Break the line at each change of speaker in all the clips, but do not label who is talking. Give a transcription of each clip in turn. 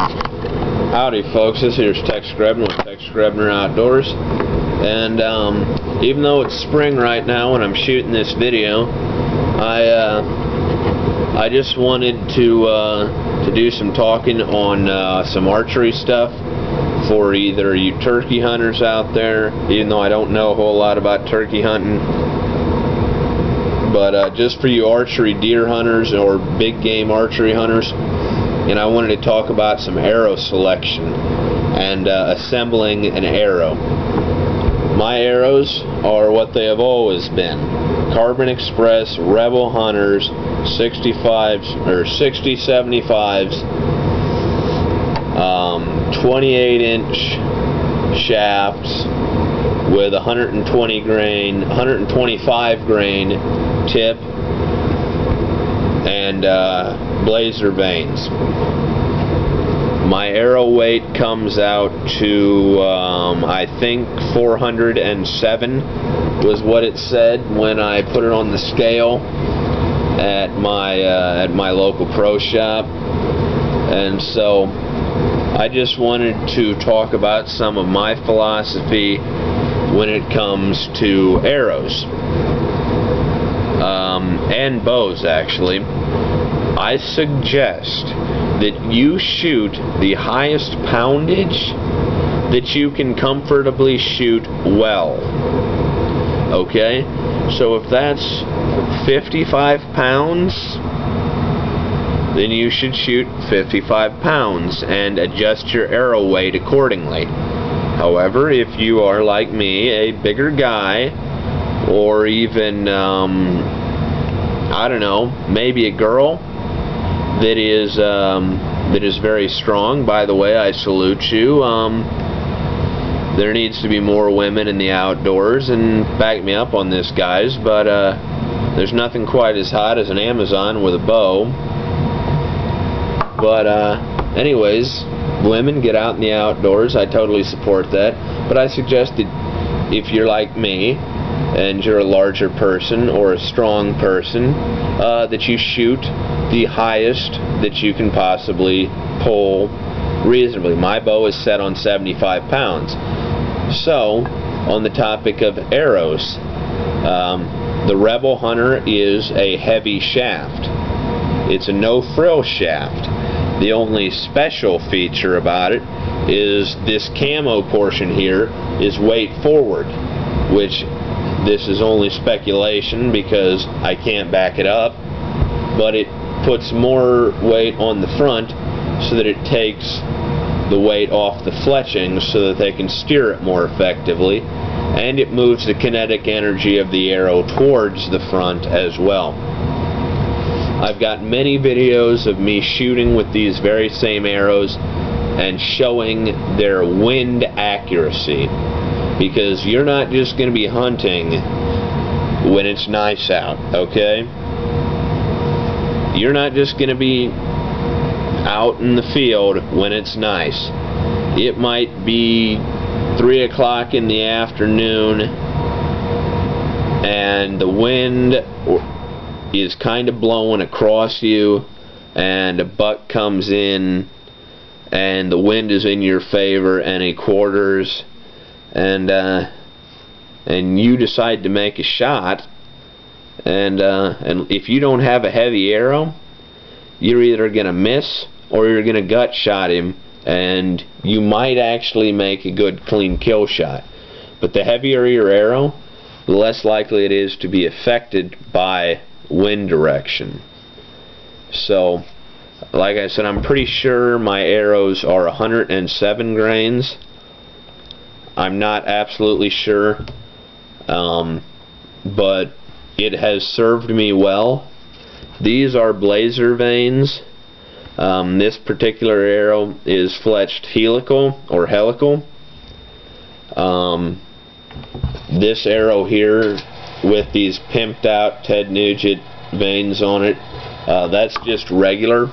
Howdy folks, this here's Grebner with Grebner Outdoors, and even though it's spring right now when I'm shooting this video, I just wanted to do some talking on some archery stuff for either you turkey hunters out there, even though I don't know a whole lot about turkey hunting, but just for you archery deer hunters or big game archery hunters. And I wanted to talk about some arrow selection and assembling an arrow. My arrows are what they have always been: Carbon Express Rebel Hunters 65s or 60 75s, 28-inch shafts with 125 grain tip and blazer vanes. My arrow weight comes out to I think 407 was what it said when I put it on the scale at my local pro shop. And so I just wanted to talk about some of my philosophy when it comes to arrows and bows. Actually, I suggest that you shoot the highest poundage that you can comfortably shoot well. Okay? So if that's 55 pounds, then you should shoot 55 pounds and adjust your arrow weight accordingly. However, if you are like me, a bigger guy, or even I don't know, maybe a girl that is very strong. By the way, I salute you. There needs to be more women in the outdoors, and back me up on this, guys, but there's nothing quite as hot as an Amazon with a bow. But anyways, women, get out in the outdoors. I totally support that, but I suggest that if you're like me and you're a larger person or a strong person, that you shoot the highest that you can possibly pull reasonably. My bow is set on 75 pounds. So, on the topic of arrows, the Rebel Hunter is a heavy shaft. It's a no-frill shaft. The only special feature about it is this camo portion here is weight forward, which this is only speculation because I can't back it up, but it puts more weight on the front so that it takes the weight off the fletching so that they can steer it more effectively, and it moves the kinetic energy of the arrow towards the front as well. I've got many videos of me shooting with these very same arrows and showing their wind accuracy, because you're not just going to be hunting when it's nice out, okay? You're not just going to be out in the field when it's nice. It might be 3 o'clock in the afternoon and the wind is kind of blowing across you, and a buck comes in and the wind is in your favor and he quarters, and you decide to make a shot, and if you don't have a heavy arrow, you're either gonna miss or you're gonna gut shot him, and you might actually make a good clean kill shot. But the heavier your arrow, the less likely it is to be affected by wind direction. So, like I said, I'm pretty sure my arrows are 107 grains. I'm not absolutely sure, but it has served me well. These are blazer vanes. This particular arrow is fletched helical or helical. This arrow here with these pimped out Ted Nugent vanes on it, that's just regular.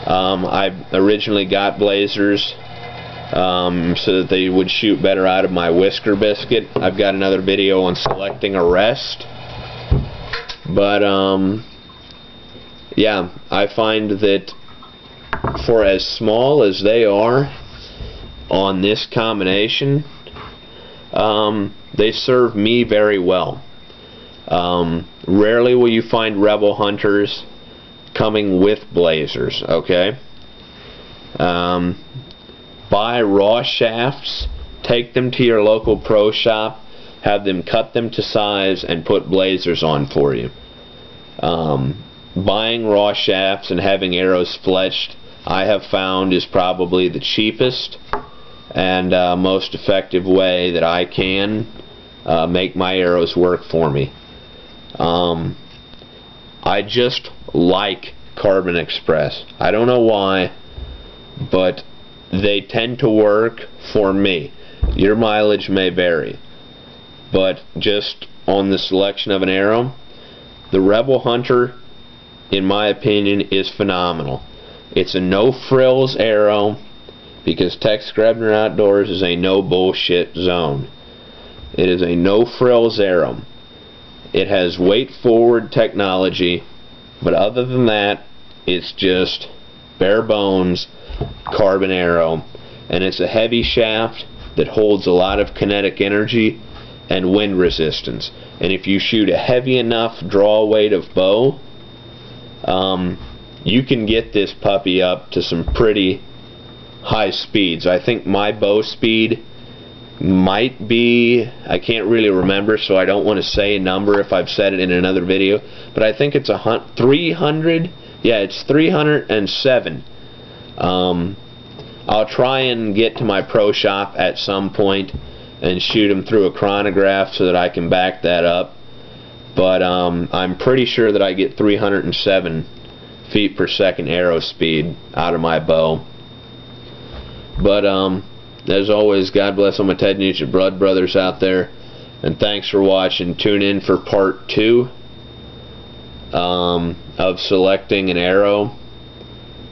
I originally got blazers so that they would shoot better out of my whisker biscuit. I've got another video on selecting a rest, but yeah, I find that for as small as they are on this combination, they serve me very well. Rarely will you find rebel hunters coming with blazers, okay? Buy raw shafts, take them to your local pro shop, have them cut them to size, and put blazers on for you. Buying raw shafts and having arrows fletched, I have found, is probably the cheapest and most effective way that I can make my arrows work for me. I just like Carbon Express. I don't know why, but they tend to work for me. Your mileage may vary, but just on the selection of an arrow, the Rebel Hunter, in my opinion, is phenomenal. It's a no frills arrow because Tex Grebner Outdoors is a no bullshit zone. It is a no frills arrow. It has weight forward technology, but other than that, it's just bare bones carbon arrow, and it's a heavy shaft that holds a lot of kinetic energy and wind resistance. And if you shoot a heavy enough draw weight of bow, you can get this puppy up to some pretty high speeds. I think my bow speed might be, I can't really remember, so I don't want to say a number if I've said it in another video, but I think it's 300. Yeah, it's 307. I'll try and get to my pro shop at some point and shoot them through a chronograph so that I can back that up, but I'm pretty sure that I get 307 feet per second arrow speed out of my bow. But as always, God bless all my Ted Nugent blood brothers out there, and thanks for watching. Tune in for part 2 of selecting an arrow,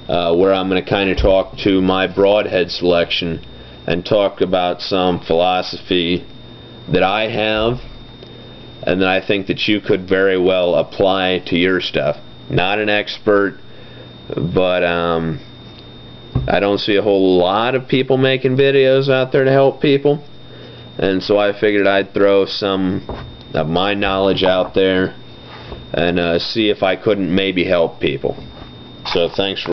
where I'm going to kind of talk to my broadhead selection and talk about some philosophy that I have and that I think that you could very well apply to your stuff. Not an expert, but I don't see a whole lot of people making videos out there to help people, and so I figured I'd throw some of my knowledge out there and see if I couldn't maybe help people. So thanks for